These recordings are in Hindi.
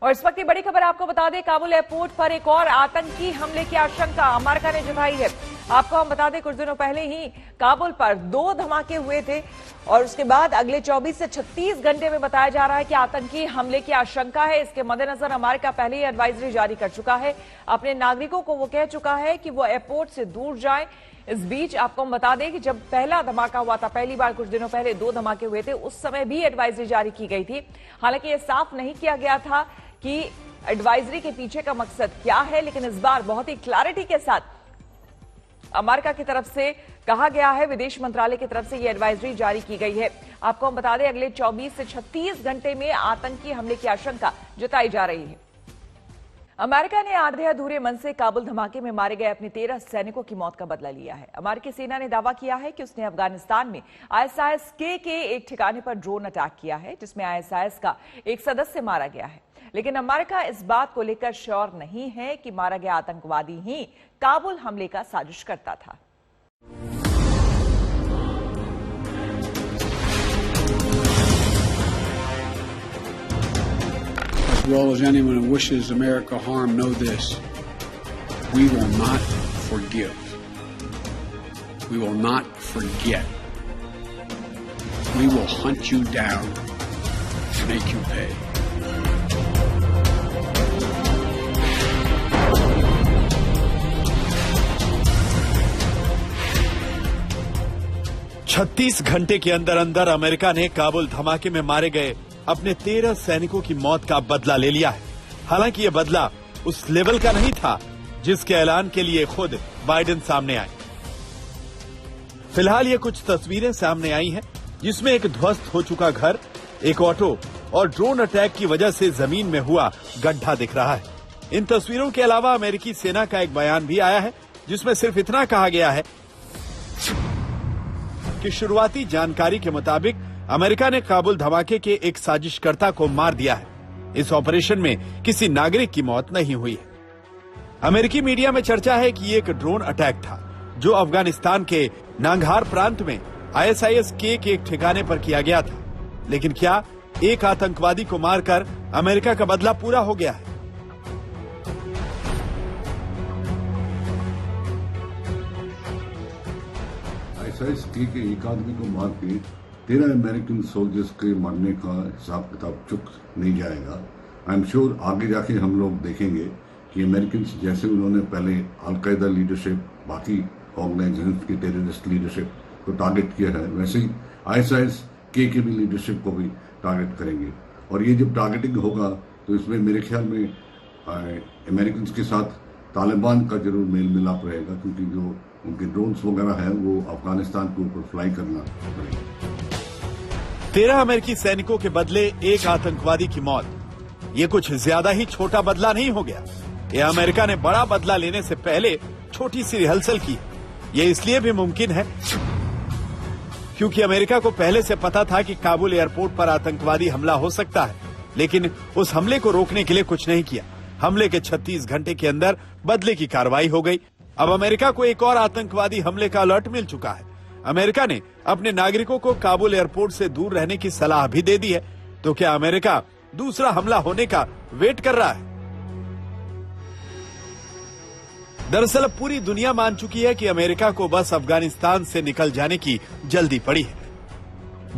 और इस वक्त की बड़ी खबर आपको बता दें, काबुल एयरपोर्ट पर एक और आतंकी हमले की आशंका अमेरिका ने जताई है। आपको हम बता दें, कुछ दिनों पहले ही काबुल पर 2 धमाके हुए थे और उसके बाद अगले 24 से 36 घंटे में बताया जा रहा है कि आतंकी हमले की आशंका है। इसके मद्देनजर अमेरिका पहले ही एडवाइजरी जारी कर चुका है। अपने नागरिकों को वो कह चुका है कि वो एयरपोर्ट से दूर जाएं। इस बीच आपको हम बता दें कि जब पहला धमाका हुआ था, पहली बार कुछ दिनों पहले 2 धमाके हुए थे, उस समय भी एडवाइजरी जारी की गई थी। हालांकि यह साफ नहीं किया गया था कि एडवाइजरी के पीछे का मकसद क्या है, लेकिन इस बार बहुत ही क्लैरिटी के साथ अमेरिका की तरफ से कहा गया है, विदेश मंत्रालय की तरफ से यह एडवाइजरी जारी की गई है। आपको हम बता दें, अगले 24 से 36 घंटे में आतंकी हमले की आशंका जताई जा रही है। अमेरिका ने आधे अधूरे मन से काबुल धमाके में मारे गए अपने 13 सैनिकों की मौत का बदला लिया है। अमेरिकी सेना ने दावा किया है कि उसने अफगानिस्तान में ISIS के एक ठिकाने पर ड्रोन अटैक किया है, जिसमें ISIS का एक सदस्य मारा गया है। लेकिन अमेरिका इस बात को लेकर श्योर नहीं है कि मारा गया आतंकवादी ही काबुल हमले का साजिश करता था। As well as anyone who wishes America harm, know this: we will not forgive. We will not forget. We will hunt you down and make you pay. छत्तीस घंटे के अंदर अंदर अमेरिका ने काबुल धमाके में मारे गए अपने 13 सैनिकों की मौत का बदला ले लिया है। हालांकि यह बदला उस लेवल का नहीं था जिसके ऐलान के लिए खुद बाइडेन सामने आए। फिलहाल ये कुछ तस्वीरें सामने आई हैं, जिसमें एक ध्वस्त हो चुका घर, एक ऑटो और ड्रोन अटैक की वजह से जमीन में हुआ गड्ढा दिख रहा है। इन तस्वीरों के अलावा अमेरिकी सेना का एक बयान भी आया है, जिसमें सिर्फ इतना कहा गया है कि शुरुआती जानकारी के मुताबिक अमेरिका ने काबुल धमाके के एक साजिशकर्ता को मार दिया है। इस ऑपरेशन में किसी नागरिक की मौत नहीं हुई है। अमेरिकी मीडिया में चर्चा है कि ये एक ड्रोन अटैक था, जो अफगानिस्तान के नांगहार प्रांत में ISIS के एक ठिकाने पर किया गया था। लेकिन क्या एक आतंकवादी को मारकर अमेरिका का बदला पूरा हो गया है? ISIS के एक आदमी को मार के 13 अमेरिकन सोल्जर्स के मरने का हिसाब किताब चुक नहीं जाएगा। आई एम श्योर आगे जाके हम लोग देखेंगे कि अमेरिकन जैसे उन्होंने पहले अलकायदा लीडरशिप, बाकी ऑर्गेनाइजेशन की टेररिस्ट लीडरशिप को टारगेट किया है, वैसे ही ISIS के भी लीडरशिप को भी टारगेट करेंगे। और ये जब टारगेटिंग होगा तो इसमें मेरे ख्याल में अमेरिकन के साथ तालिबान का जरूर मेल मिलाप रहेगा, क्योंकि जो उनके ड्रोन्स वगैरह है वो अफगानिस्तान के ऊपर फ्लाई करना पड़ेगा। 13 अमेरिकी सैनिकों के बदले एक आतंकवादी की मौत, ये कुछ ज्यादा ही छोटा बदला नहीं हो गया? ये अमेरिका ने बड़ा बदला लेने से पहले छोटी सी रिहर्सल की। ये इसलिए भी मुमकिन है क्योंकि अमेरिका को पहले से पता था कि काबुल एयरपोर्ट पर आतंकवादी हमला हो सकता है, लेकिन उस हमले को रोकने के लिए कुछ नहीं किया। हमले के 36 घंटे के अंदर बदले की कार्रवाई हो गई। अब अमेरिका को एक और आतंकवादी हमले का अलर्ट मिल चुका है। अमेरिका ने अपने नागरिकों को काबुल एयरपोर्ट से दूर रहने की सलाह भी दे दी है। तो क्या अमेरिका दूसरा हमला होने का वेट कर रहा है? दरअसल पूरी दुनिया मान चुकी है कि अमेरिका को बस अफगानिस्तान से निकल जाने की जल्दी पड़ी है।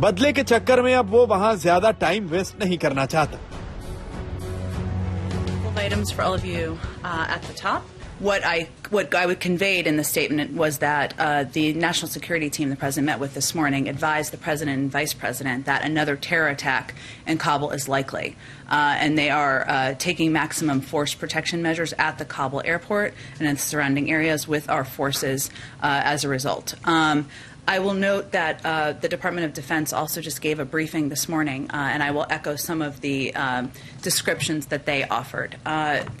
बदले के चक्कर में अब वो वहां ज्यादा टाइम वेस्ट नहीं करना चाहता। Items for all of you at the top. What I conveyed in the statement was that the national security team the president met with this morning advised the president and vice president that another terror attack in Kabul is likely, and they are taking maximum force protection measures at the Kabul airport and in the surrounding areas with our forces as a result. I will note that the Department of Defense also just gave a briefing this morning, and I will echo some of the descriptions that they offered.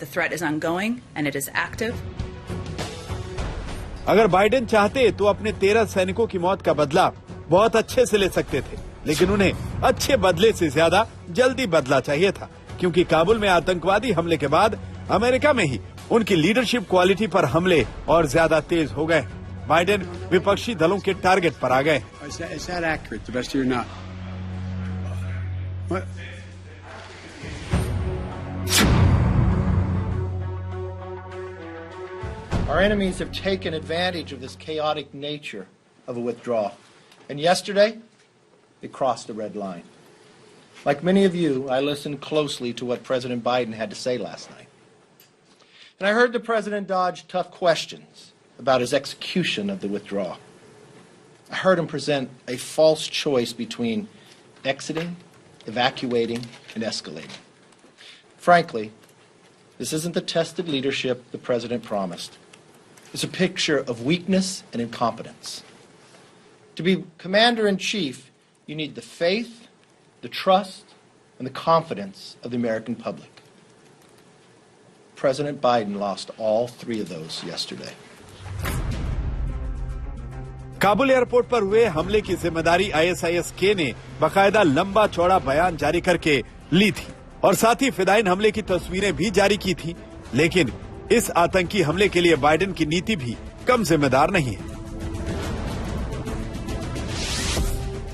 The threat is ongoing and it is active. अगर बाइडेन चाहते तो अपने 13 सैनिकों की मौत का बदला बहुत अच्छे से ले सकते थे, लेकिन उन्हें अच्छे बदले से ज्यादा जल्दी बदला चाहिए था, क्योंकि काबुल में आतंकवादी हमले के बाद अमेरिका में ही उनकी लीडरशिप क्वालिटी पर हमले और ज्यादा तेज हो गए। बाइडेन विपक्षी दलों के टारगेट पर आ गए। Our enemies have taken advantage of this chaotic nature of a withdrawal. And yesterday, they crossed the red line. Like many of you, I listened closely to what President Biden had to say last night. And I heard the President dodge tough questions about his execution of the withdrawal. I heard him present a false choice between exiting, evacuating, and escalating. Frankly, this isn't the tested leadership the President promised. It's a picture of weakness and incompetence. To be commander-in-chief, you need the faith, the trust, and the confidence of the American public. President Biden lost all three of those yesterday. Kabul airport पर हुए हमले की जिम्मेदारी ISIS-K ने बकायदा लंबा चौड़ा बयान जारी करके ली थी और साथ ही फिदाइन हमले की तस्वीरें भी जारी की थी। लेकिन इस आतंकी हमले के लिए बाइडेन की नीति भी कम जिम्मेदार नहीं है।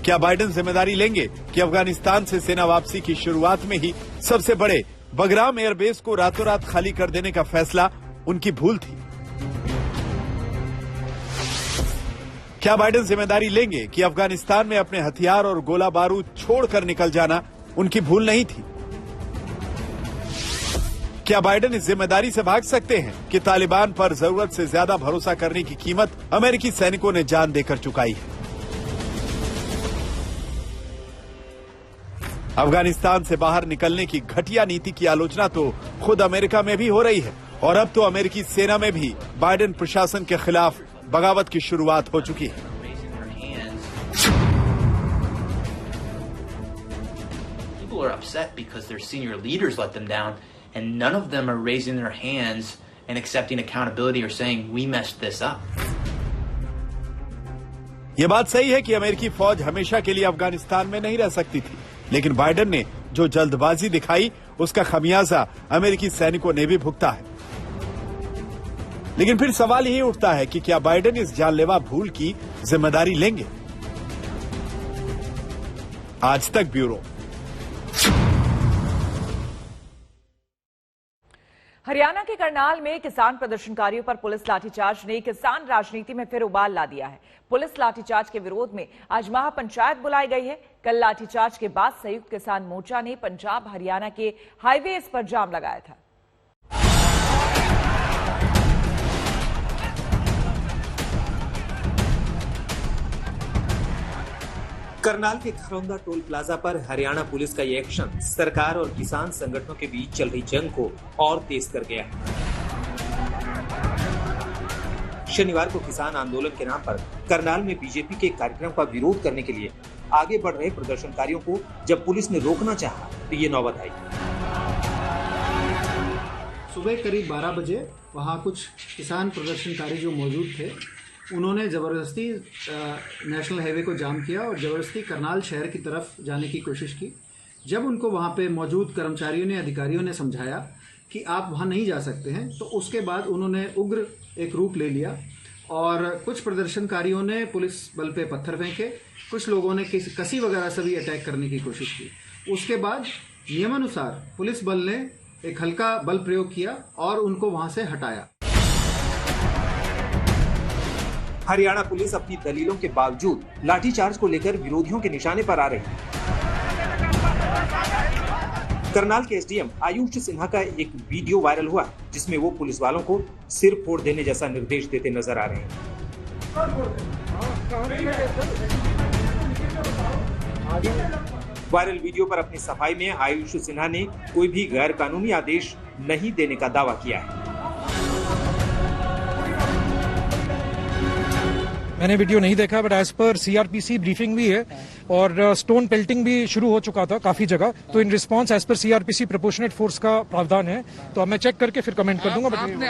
क्या बाइडेन जिम्मेदारी लेंगे कि अफगानिस्तान से सेना वापसी की शुरुआत में ही सबसे बड़े बगराम एयरबेस को रातों रात खाली कर देने का फैसला उनकी भूल थी? क्या बाइडेन जिम्मेदारी लेंगे कि अफगानिस्तान में अपने हथियार और गोला बारूद छोड़कर निकल जाना उनकी भूल नहीं थी? क्या बाइडेन इस जिम्मेदारी से भाग सकते हैं कि तालिबान पर जरूरत से ज्यादा भरोसा करने की कीमत अमेरिकी सैनिकों ने जान देकर चुकाई है? अफगानिस्तान से बाहर निकलने की घटिया नीति की आलोचना तो खुद अमेरिका में भी हो रही है और अब तो अमेरिकी सेना में भी बाइडेन प्रशासन के खिलाफ बगावत की शुरुआत हो चुकी है। People are upset because their senior leaders let them down, and none of them are raising their hands and accepting accountability or saying we messed this up. ये बात सही है कि अमेरिकी फौज हमेशा के लिए अफगानिस्तान में नहीं रह सकती थी, लेकिन बाइडेन ने जो जल्दबाजी दिखाई उसका खमियाजा अमेरिकी सैनिकों ने भी भुगता है। लेकिन फिर सवाल यही उठता है कि क्या बाइडेन इस जानलेवा भूल की जिम्मेदारी लेंगे? आज तक ब्यूरो। हरियाणा के करनाल में किसान प्रदर्शनकारियों पर पुलिस लाठीचार्ज ने किसान राजनीति में फिर उबाल ला दिया है। पुलिस लाठीचार्ज के विरोध में आज महापंचायत बुलाई गई है। कल लाठीचार्ज के बाद संयुक्त किसान मोर्चा ने पंजाब हरियाणा के हाईवेज पर जाम लगाया था। करनाल के खरौंदा टोल प्लाजा पर हरियाणा पुलिस का ये एक्शन सरकार और किसान संगठनों के बीच चल रही जंग को और तेज कर गया है। शनिवार को किसान आंदोलन के नाम पर करनाल में बीजेपी के कार्यक्रम का विरोध करने के लिए आगे बढ़ रहे प्रदर्शनकारियों को जब पुलिस ने रोकना चाहा तो ये नौबत आई। सुबह करीब 12 बजे वहाँ कुछ किसान प्रदर्शनकारी जो मौजूद थे उन्होंने ज़बरदस्ती नेशनल हाईवे को जाम किया और ज़बरदस्ती करनाल शहर की तरफ जाने की कोशिश की। जब उनको वहाँ पे मौजूद कर्मचारियों ने अधिकारियों ने समझाया कि आप वहाँ नहीं जा सकते हैं तो उसके बाद उन्होंने उग्र एक रूप ले लिया और कुछ प्रदर्शनकारियों ने पुलिस बल पे पत्थर फेंके, कुछ लोगों ने कसी वगैरह से भी अटैक करने की कोशिश की। उसके बाद नियमानुसार पुलिस बल ने एक हल्का बल प्रयोग किया और उनको वहाँ से हटाया। हरियाणा पुलिस अपनी दलीलों के बावजूद लाठीचार्ज को लेकर विरोधियों के निशाने पर आ रही है। करनाल के एसडीएम आयुष सिन्हा का एक वीडियो वायरल हुआ जिसमें वो पुलिस वालों को सिर फोड़ देने जैसा निर्देश देते नजर आ रहे हैं। वायरल वीडियो पर अपनी सफाई में आयुष सिन्हा ने कोई भी गैर कानूनी आदेश नहीं देने का दावा किया है। मैंने वीडियो नहीं देखा but as per CrPC briefing भी है और स्टोन पेल्टिंग भी शुरू हो चुका था काफी जगह, तो in response as per CrPC proportionate force का प्रावधान है। तो अब मैं चेक करके फिर कमेंट कर दूंगा।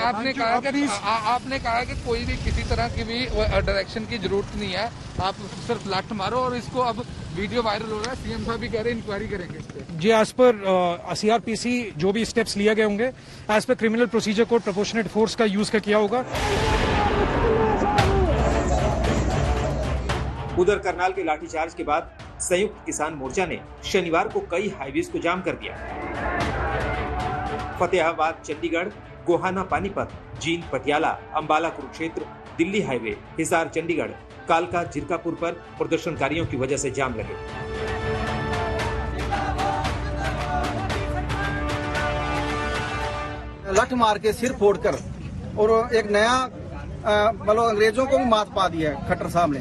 आपने कहा कि कोई भी किसी तरह की भी डायरेक्शन की जरूरत नहीं है, आप सिर्फ लाठ मारो और इसको अब वीडियो वायरल हो रहा है, सीएम साहब भी कह रहे हैं इंक्वायरी करेंगे इस पे। जी एज पर सीआरपीसी जो भी स्टेप्स लिए गए होंगे as per criminal procedure code proportionate force का यूज किया होगा। उधर करनाल के लाठीचार्ज के बाद संयुक्त किसान मोर्चा ने शनिवार को कई हाईवेज को जाम कर दिया। फतेहाबाद, चंडीगढ़, गोहाना, पानीपत, जींद पटियाला, अंबाला कुरुक्षेत्र, दिल्ली हाईवे, हिसार चंडीगढ़, कालका जीरकापुर पर प्रदर्शनकारियों की वजह से जाम लगे। लठ मार के सिर फोड़कर और एक नया मतलब अंग्रेजों को भी मात पा दिया है खट्टर साहब ने।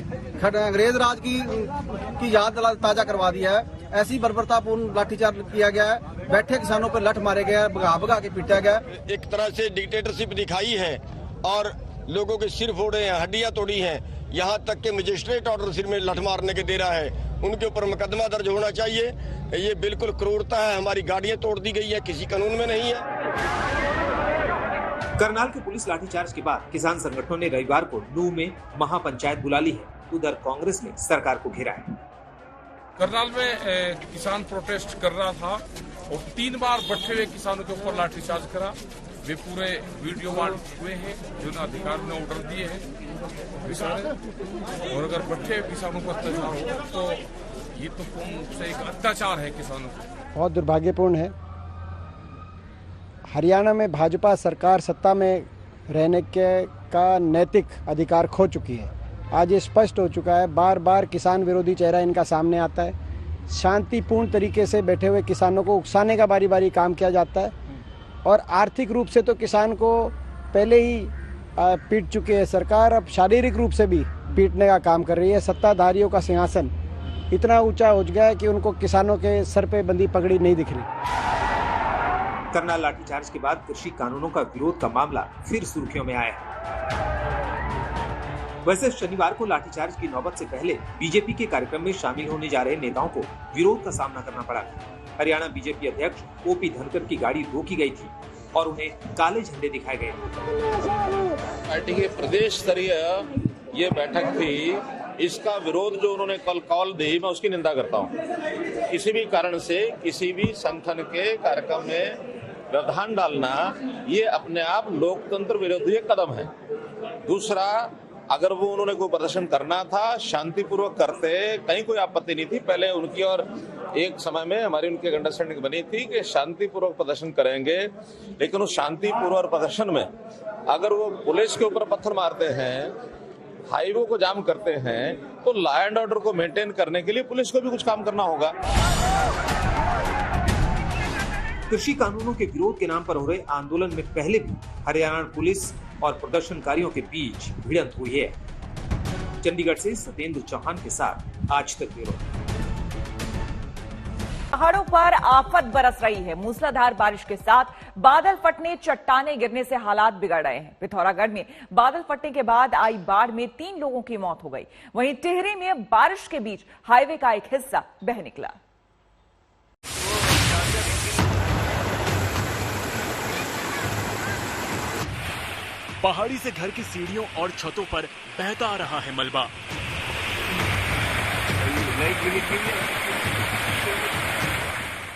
अंग्रेज राज की याद ताजा करवा दिया है। ऐसी बर्बरतापूर्ण लाठीचार्ज किया गया है, बैठे किसानों पर लठ मारे गया, भगा भगा के पीटा गया। एक तरह से डिक्टेटरशिप दिखाई है और लोगों के सिर फोड़े हैं, हड्डियां तोड़ी हैं, यहाँ तक के मजिस्ट्रेट ऑर्डर सिर में लठ मारने के दे रहा है। उनके ऊपर मुकदमा दर्ज होना चाहिए। ये बिल्कुल क्रूरता है। हमारी गाड़ियां तोड़ दी गई है, किसी कानून में नहीं है। करनाल के पुलिस लाठीचार्ज के बाद किसान संगठनों ने रविवार को नूह में महापंचायत बुला ली है। उधर कांग्रेस ने सरकार को घेरा है। करनाल में किसान प्रोटेस्ट कर रहा था और 3 बार बैठे हुए किसानों के ऊपर लाठीचार्ज करा। वे पूरे वीडियो वार्ड हुए हैं, जो अधिकारी ने ऑर्डर दिए हैं। और अगर बैठे हुए किसानों पर अत्याचार हो तो ये तो पूर्ण रूप से एक अत्याचार है किसानों पर। बहुत दुर्भाग्यपूर्ण है। हरियाणा में भाजपा सरकार सत्ता में रहने का नैतिक अधिकार खो चुकी है। आज ये स्पष्ट हो चुका है। बार बार किसान विरोधी चेहरा इनका सामने आता है। शांतिपूर्ण तरीके से बैठे हुए किसानों को उकसाने का बारी बारी काम किया जाता है और आर्थिक रूप से तो किसान को पहले ही पीट चुके हैं सरकार। अब शारीरिक रूप से भी पीटने का काम कर रही है। सत्ताधारियों का सिंहासन इतना ऊंचा हो गया है कि उनको किसानों के सर पे बंधी पगड़ी नहीं दिख रही। करनाल लाठीचार्ज के बाद कृषि कानूनों का विरोध का मामला फिर सुर्खियों में आया है। वैसे शनिवार को लाठीचार्ज की नौबत से पहले बीजेपी के कार्यक्रम में शामिल होने जा रहे नेताओं को विरोध का सामना करना पड़ा। हरियाणा बीजेपी अध्यक्ष ओपी धनखड़ की गाड़ी रोकी गई थी और उन्हें काले झंडे दिखाए गए। पार्टी के प्रदेश स्तरीय ये बैठक थी, इसका विरोध जो उन्होंने कल कॉल दी, मैं उसकी निंदा करता हूँ। किसी भी कारण से किसी भी संगठन के कार्यक्रम में व्यवधान डालना ये अपने आप लोकतंत्र विरोधी कदम है। दूसरा, अगर वो उन्होंने कोई प्रदर्शन करना था शांतिपूर्वक करते, कहीं कोई आपत्ति नहीं थी। पहले उनकी और एक समय में हमारी उनकी अंडरस्टैंडिंग बनी थी कि शांतिपूर्वक प्रदर्शन करेंगे, लेकिन उस शांतिपूर्वक प्रदर्शन में अगर वो पुलिस के ऊपर पत्थर मारते हैं, हाईवे को जाम करते हैं, तो लॉ एंड ऑर्डर को मेंटेन करने के लिए पुलिस को भी कुछ काम करना होगा। कृषि कानूनों के विरोध के नाम पर हो रहे आंदोलन में पहले भी हरियाणा पुलिस और प्रदर्शनकारियों के बीच भिड़ंत हुई है। चंडीगढ़ से सत्येंद्र चौहान के साथ आज तक ब्यूरो। पहाड़ों पर आफत बरस रही है। मूसलाधार बारिश के साथ बादल फटने, चट्टानें गिरने से हालात बिगड़ रहे हैं। पिथौरागढ़ में बादल फटने के बाद आई बाढ़ में 3 लोगों की मौत हो गई। वहीं टिहरी में बारिश के बीच हाईवे का एक हिस्सा बह निकला। पहाड़ी से घर की सीढ़ियों और छतों पर बहता आ रहा है मलबा।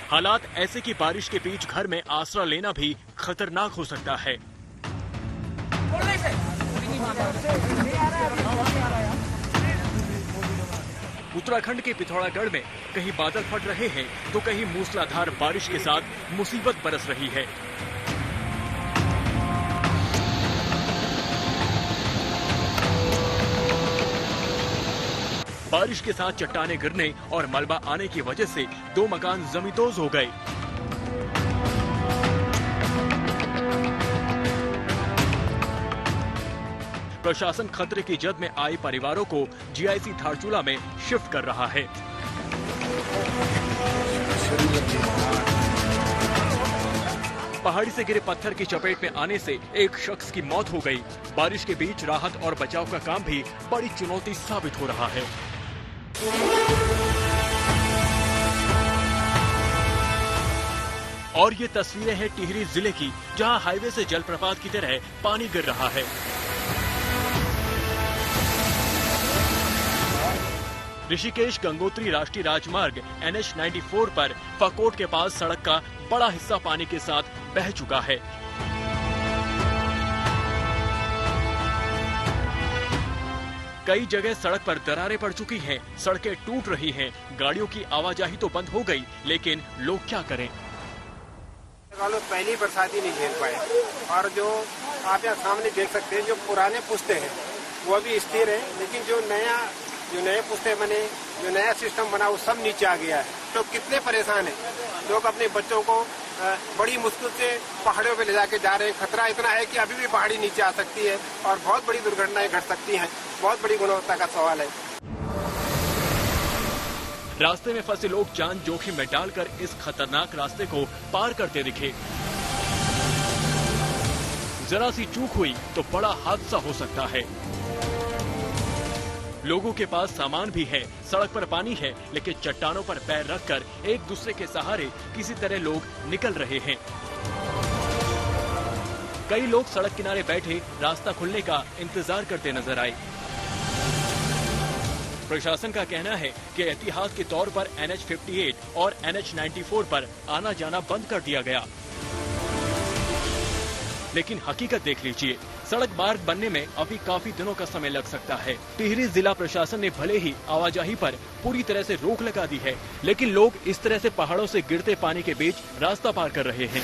हालात ऐसे कि बारिश के बीच घर में आसरा लेना भी खतरनाक हो सकता है। उत्तराखंड के पिथौरागढ़ में कहीं बादल फट रहे हैं तो कहीं मूसलाधार बारिश के साथ मुसीबत बरस रही है। बारिश के साथ चट्टानें गिरने और मलबा आने की वजह से 2 मकान जमींदोज हो गए। प्रशासन खतरे की जद में आए परिवारों को जीआईसी धारचूला में शिफ्ट कर रहा है। पहाड़ी से गिरे पत्थर की चपेट में आने से एक शख्स की मौत हो गई। बारिश के बीच राहत और बचाव का काम भी बड़ी चुनौती साबित हो रहा है। और ये तस्वीरें हैं टिहरी जिले की, जहां हाईवे से जलप्रपात की तरह पानी गिर रहा है। ऋषिकेश गंगोत्री राष्ट्रीय राजमार्ग NH 94 पर फकोट के पास सड़क का बड़ा हिस्सा पानी के साथ बह चुका है। कई जगह सड़क पर दरारें पड़ चुकी हैं, सड़कें टूट रही हैं, गाड़ियों की आवाजाही तो बंद हो गई, लेकिन लोग क्या करें? पहली बरसात ही नहीं झेल पाए और जो आप यहाँ सामने देख सकते हैं जो पुराने पुस्ते हैं वो अभी स्थिर है, लेकिन जो नए पुस्ते बने, जो नया सिस्टम बना वो सब नीचे आ गया है। तो कितने परेशान हैं लोग, अपने बच्चों को बड़ी मुश्किल से पहाड़ियों पे ले जाके जा रहे हैं। खतरा इतना है कि अभी भी पहाड़ी नीचे आ सकती है और बहुत बड़ी दुर्घटनाएं घट सकती हैं। बहुत बड़ी गुणवत्ता का सवाल है। रास्ते में फंसे लोग जान जोखिम में डालकर इस खतरनाक रास्ते को पार करते दिखे। जरा सी चूक हुई तो बड़ा हादसा हो सकता है। लोगों के पास सामान भी है, सड़क पर पानी है, लेकिन चट्टानों पर पैर रखकर एक दूसरे के सहारे किसी तरह लोग निकल रहे हैं। कई लोग सड़क किनारे बैठे रास्ता खुलने का इंतजार करते नजर आए। प्रशासन का कहना है कि एहतियात के तौर पर NH 58 और NH 94 पर आना जाना बंद कर दिया गया, लेकिन हकीकत देख लीजिए, सड़क मार्ग बनने में अभी काफी दिनों का समय लग सकता है। टिहरी जिला प्रशासन ने भले ही आवाजाही पर पूरी तरह से रोक लगा दी है, लेकिन लोग इस तरह से पहाड़ों से गिरते पानी के बीच रास्ता पार कर रहे हैं।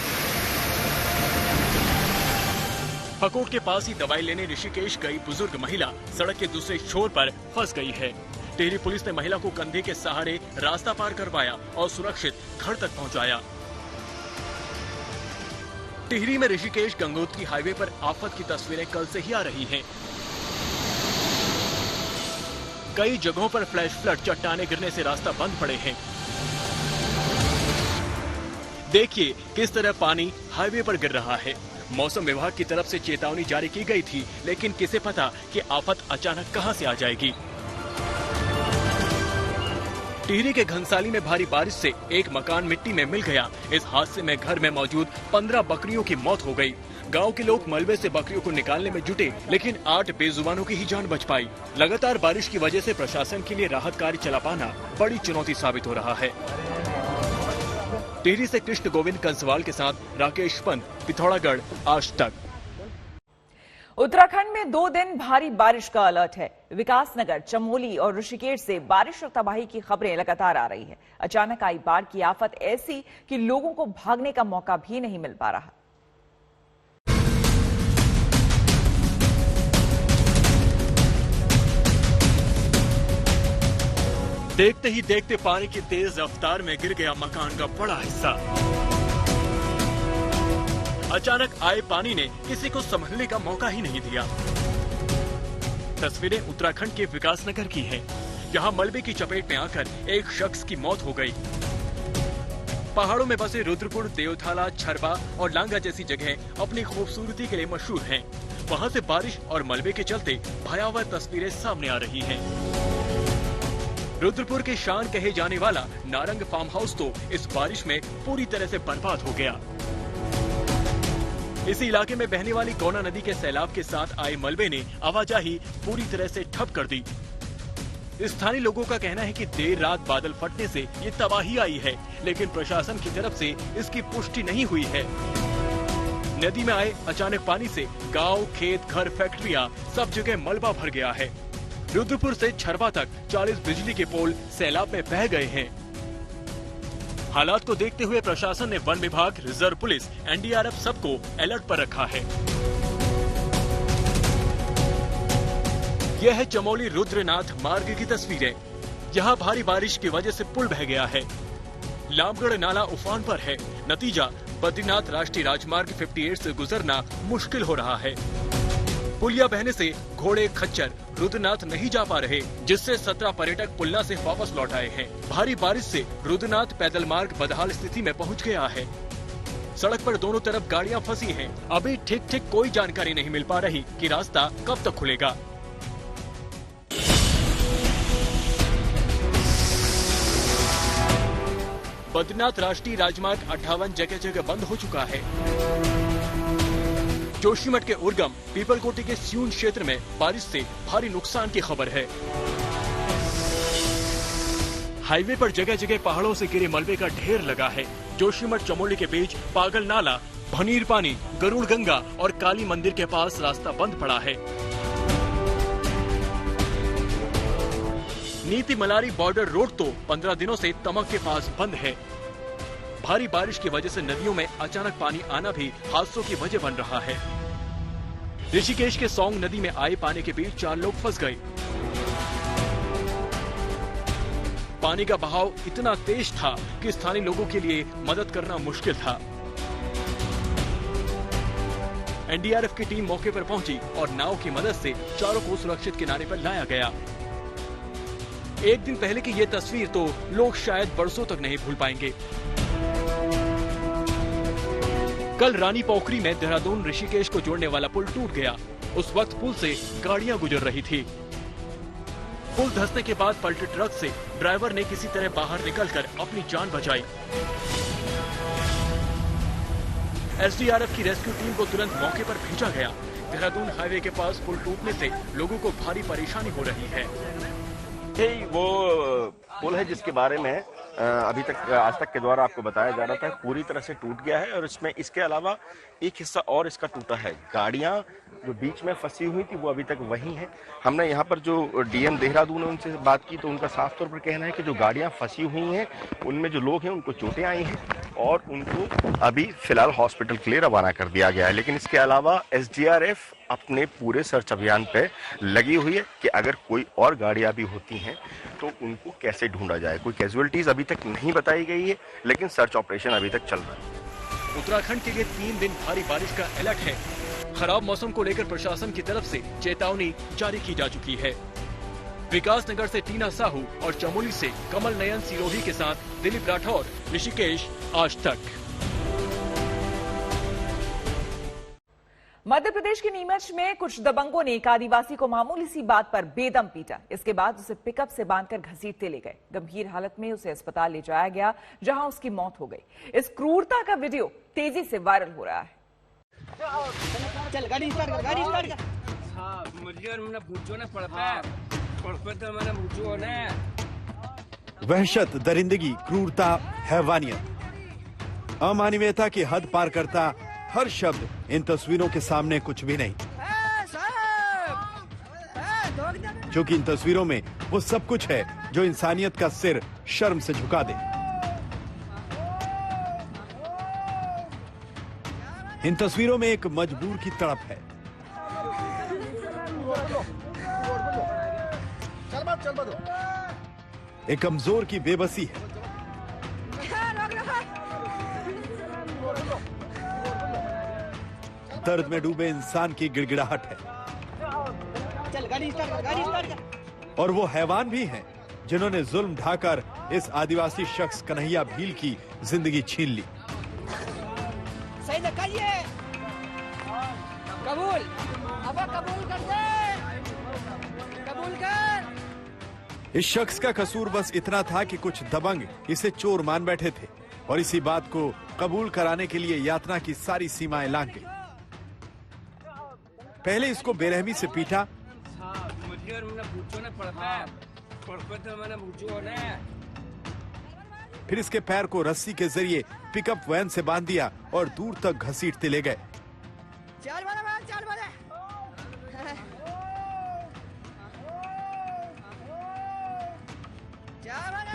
पकोट के पास ही दवाई लेने ऋषिकेश गई बुजुर्ग महिला सड़क के दूसरे छोर पर फंस गई है। टिहरी पुलिस ने महिला को कंधे के सहारे रास्ता पार करवाया और सुरक्षित घर तक पहुंचाया। टिहरी में ऋषिकेश गंगोत्री हाईवे पर आफत की तस्वीरें कल से ही आ रही हैं। कई जगहों पर फ्लैश फ्लड, चट्टाने गिरने से रास्ता बंद पड़े हैं। देखिए किस तरह पानी हाईवे पर गिर रहा है। मौसम विभाग की तरफ से चेतावनी जारी की गई थी, लेकिन किसे पता कि आफत अचानक कहां से आ जाएगी। टिहरी के घनसाली में भारी बारिश से एक मकान मिट्टी में मिल गया। इस हादसे में घर में मौजूद 15 बकरियों की मौत हो गई। गांव के लोग मलबे से बकरियों को निकालने में जुटे, लेकिन 8 बेजुबानों की ही जान बच पाई। लगातार बारिश की वजह से प्रशासन के लिए राहत कार्य चला पाना बड़ी चुनौती साबित हो रहा है। टिहरी से कृष्ण गोविंद कंसवाल के साथ राकेश पंत, पिथौरागढ़, आज तक। उत्तराखंड में 2 दिन भारी बारिश का अलर्ट है। विकासनगर, चमोली और ऋषिकेश से बारिश और तबाही की खबरें लगातार आ रही है। अचानक आई बाढ़ की आफत ऐसी कि लोगों को भागने का मौका भी नहीं मिल पा रहा। देखते ही देखते पानी की तेज रफ्तार में गिर गया मकान का बड़ा हिस्सा। अचानक आए पानी ने किसी को संभलने का मौका ही नहीं दिया। तस्वीरें उत्तराखंड के विकासनगर की हैं। यहाँ मलबे की चपेट में आकर एक शख्स की मौत हो गई। पहाड़ों में बसे रुद्रपुर, देवथाला, छरबा और लांगा जैसी जगह अपनी खूबसूरती के लिए मशहूर हैं। वहाँ से बारिश और मलबे के चलते भयावह तस्वीरें सामने आ रही हैं। रुद्रपुर के शान कहे जाने वाला नारंग फार्म हाउस तो इस बारिश में पूरी तरह से बर्बाद हो गया। इसी इलाके में बहने वाली कोना नदी के सैलाब के साथ आए मलबे ने आवाजाही पूरी तरह से ठप कर दी। स्थानीय लोगों का कहना है कि देर रात बादल फटने से ये तबाही आई है, लेकिन प्रशासन की तरफ से इसकी पुष्टि नहीं हुई है। नदी में आए अचानक पानी से गांव, खेत, घर, फैक्ट्रियां सब जगह मलबा भर गया है। रुद्रपुर से छरबा तक 40 बिजली के पोल सैलाब में बह गए हैं। हालात को देखते हुए प्रशासन ने वन विभाग, रिजर्व पुलिस, NDRF सबको अलर्ट पर रखा है। यह है चमोली रुद्रनाथ मार्ग की तस्वीरें। यहाँ भारी बारिश की वजह से पुल बह गया है। लामगढ़ नाला उफान पर है। नतीजा बद्रीनाथ राष्ट्रीय राजमार्ग 58 से गुजरना मुश्किल हो रहा है। पुलिया बहने से घोड़े, खच्चर रुद्रनाथ नहीं जा पा रहे, जिससे 17 पर्यटक पुलना से वापस लौट आए हैं। भारी बारिश से रुद्रनाथ पैदल मार्ग बदहाल स्थिति में पहुंच गया है। सड़क पर दोनों तरफ गाड़ियां फंसी हैं। अभी ठीक कोई जानकारी नहीं मिल पा रही कि रास्ता कब तक खुलेगा। बद्रीनाथ राष्ट्रीय राजमार्ग 58 जगह जगह बंद हो चुका है। जोशीमठ के उर्गम पीपलकोटी के स्यून क्षेत्र में बारिश से भारी नुकसान की खबर है। हाईवे पर जगह जगह पहाड़ों से गिरे मलबे का ढेर लगा है। जोशीमठ चमोली के बीच पागल नाला, भनीर पानी, गरुड़ गंगा और काली मंदिर के पास रास्ता बंद पड़ा है। नीति मलारी बॉर्डर रोड तो 15 दिनों से तमक के पास बंद है। भारी बारिश की वजह से नदियों में अचानक पानी आना भी हादसों की वजह बन रहा है। ऋषिकेश के सौंग नदी में आए पानी के बीच 4 लोग फंस गए। पानी का बहाव इतना तेज था कि स्थानीय लोगों के लिए मदद करना मुश्किल था। एनडीआरएफ की टीम मौके पर पहुंची और नाव की मदद से चारों को सुरक्षित किनारे पर लाया गया। एक दिन पहले की ये तस्वीर तो लोग शायद बरसों तक नहीं भूल पाएंगे। कल रानी पोखरी में देहरादून ऋषिकेश को जोड़ने वाला पुल टूट गया। उस वक्त पुल से गाड़ियां गुजर रही थी। पुल धंसने के बाद पलटे ट्रक से ड्राइवर ने किसी तरह बाहर निकलकर अपनी जान बचाई। एसडीआरएफ की रेस्क्यू टीम को तुरंत मौके पर भेजा गया। देहरादून हाईवे के पास पुल टूटने से लोगों को भारी परेशानी हो रही है। वो पुल है जिसके बारे में अभी तक आज तक के द्वारा आपको बताया जा रहा था पूरी तरह से टूट गया है और इसमें इसके अलावा एक हिस्सा और इसका टूटा है। गाड़ियां जो बीच में फंसी हुई थी वो अभी तक वहीं हैं। हमने यहाँ पर जो डीएम देहरादून है उनसे बात की तो उनका साफ तौर पर कहना है कि जो गाड़ियां फंसी हुई हैं उनमें जो लोग हैं उनको चोटें आई हैं और उनको अभी फिलहाल हॉस्पिटल के लिए रवाना कर दिया गया है। लेकिन इसके अलावा एसडीआरएफ अपने पूरे सर्च अभियान पे लगी हुई है कि अगर कोई और गाड़ियां भी होती हैं तो उनको कैसे ढूंढा जाए। कोई कैजुअलिटीज अभी तक नहीं बताई गई है लेकिन सर्च ऑपरेशन अभी तक चल रहा है। उत्तराखंड के लिए 3 दिन भारी बारिश का अलर्ट है। खराब मौसम को लेकर प्रशासन की तरफ से चेतावनी जारी की जा चुकी है। विकास नगर से टीना साहू और चमोली से कमल नयन सिरोही के साथ दिलीप राठौर, ऋषिकेश, आज तक। मध्य प्रदेश के नीमच में कुछ दबंगों ने एक आदिवासी को मामूली सी बात पर बेदम पीटा। इसके बाद उसे पिकअप से बांधकर घसीटते ले गए। गंभीर हालत में उसे अस्पताल ले जाया गया जहां उसकी मौत हो गई। इस क्रूरता का वीडियो तेजी से वायरल हो रहा है। चल गाड़ी स्टार्ट कर, गाड़ी स्टार्ट कर। हां मुझे मैंने पूछो ना पड़ता तो मैंने पूछो ना। वहशत, दरिंदगी, क्रूरता, हैवानियत, अमानवीयता की हद पार करता हर शब्द इन तस्वीरों के सामने कुछ भी नहीं, क्योंकि इन तस्वीरों में वो सब कुछ है जो इंसानियत का सिर शर्म से झुका दे। इन तस्वीरों में एक मजबूर की तड़प है, एक कमजोर की बेबसी है, दर्द में डूबे इंसान की गिड़गिड़ाहट है। चल गाड़ी स्टार्ट कर, गाड़ी स्टार्ट कर। और वो हैवान भी हैं जिन्होंने जुल्म ढाकर इस आदिवासी शख्स कन्हैया भील की जिंदगी छीन ली। सही लगाइए, कबूल, अब कबूल कर दे, कबूल कर। इस शख्स का कसूर बस इतना था कि कुछ दबंग इसे चोर मान बैठे थे और इसी बात को कबूल कराने के लिए यातना की सारी सीमाएं लांघ गई। पहले इसको बेरहमी से पीटा, फिर इसके पैर को रस्सी के जरिए पिकअप वैन से बांध दिया और दूर तक घसीटते ले गए।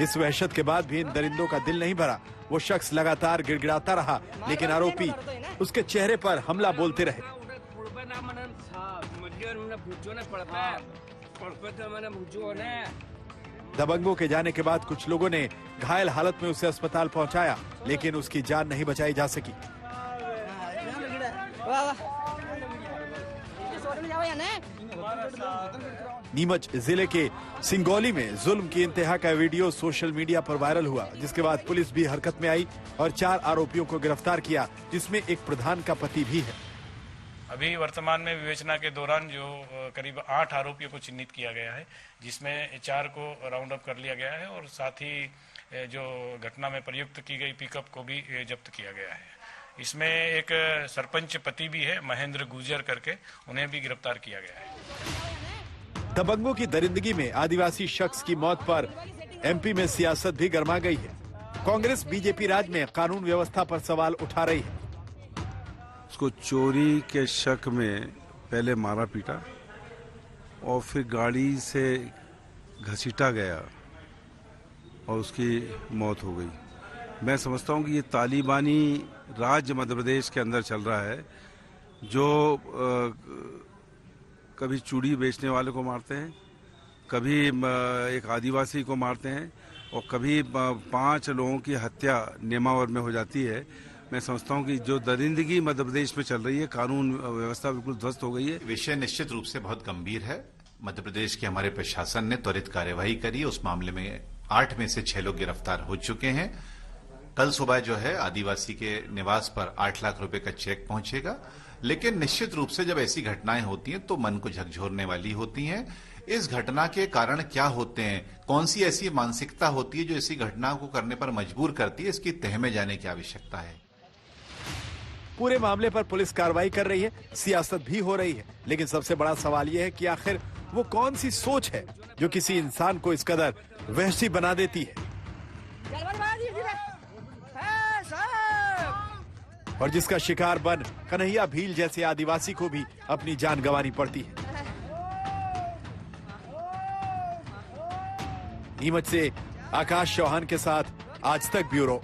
इस वहशत के बाद भी इन दरिंदों का दिल नहीं भरा। वो शख्स लगातार गिड़गिड़ाता रहा, लेकिन आरोपी उसके चेहरे पर हमला बोलते रहे। दबंगों के जाने के बाद कुछ लोगों ने घायल हालत में उसे अस्पताल पहुंचाया, लेकिन उसकी जान नहीं बचाई जा सकी। नीमच जिले के सिंगौली में जुल्म की इंतहा का वीडियो सोशल मीडिया पर वायरल हुआ, जिसके बाद पुलिस भी हरकत में आई और 4 आरोपियों को गिरफ्तार किया, जिसमें एक प्रधान का पति भी है। अभी वर्तमान में विवेचना के दौरान जो करीब 8 आरोपियों को चिन्हित किया गया है, जिसमें 4 को राउंड अप कर लिया गया है और साथ ही जो घटना में प्रयुक्त की गई पिकअप को भी जब्त किया गया है। इसमें एक सरपंच पति भी है, महेंद्र गुजर करके, उन्हें भी गिरफ्तार किया गया है। दबंगों की दरिंदगी में आदिवासी शख्स की मौत पर एमपी में सियासत भी गर्मा गई है। कांग्रेस बीजेपी राज में कानून व्यवस्था पर सवाल उठा रही है। उसको चोरी के शक में पहले मारा पीटा और फिर गाड़ी से घसीटा गया और उसकी मौत हो गई। मैं समझता हूं कि ये तालिबानी राज्य मध्य प्रदेश के अंदर चल रहा है, जो कभी चूड़ी बेचने वाले को मारते हैं, कभी एक आदिवासी को मारते हैं और कभी 5 लोगों की हत्या नेमावर में हो जाती है। मैं समझता हूं कि जो दरिंदगी मध्य प्रदेश में चल रही है, कानून व्यवस्था बिल्कुल ध्वस्त हो गई है। विषय निश्चित रूप से बहुत गंभीर है। मध्य प्रदेश के हमारे प्रशासन ने त्वरित कार्यवाही करी। उस मामले में 8 में से 6 लोग गिरफ्तार हो चुके हैं। कल सुबह जो है आदिवासी के निवास पर 8 लाख रुपए का चेक पहुंचेगा। लेकिन निश्चित रूप से जब ऐसी घटनाएं होती हैं तो मन को झकझोरने वाली होती हैं। इस घटना के कारण क्या होते हैं, कौन सी ऐसी मानसिकता होती है जो ऐसी घटना को करने पर मजबूर करती है, इसकी तह में जाने की आवश्यकता है। पूरे मामले पर पुलिस कार्रवाई कर रही है, सियासत भी हो रही है, लेकिन सबसे बड़ा सवाल यह है कि आखिर वो कौन सी सोच है जो किसी इंसान को इस कदर वहशी बना देती है और जिसका शिकार बन कन्हैया भील जैसे आदिवासी को भी अपनी जान गंवानी पड़ती है। नीमच से आकाश चौहान के साथ आज तक ब्यूरो।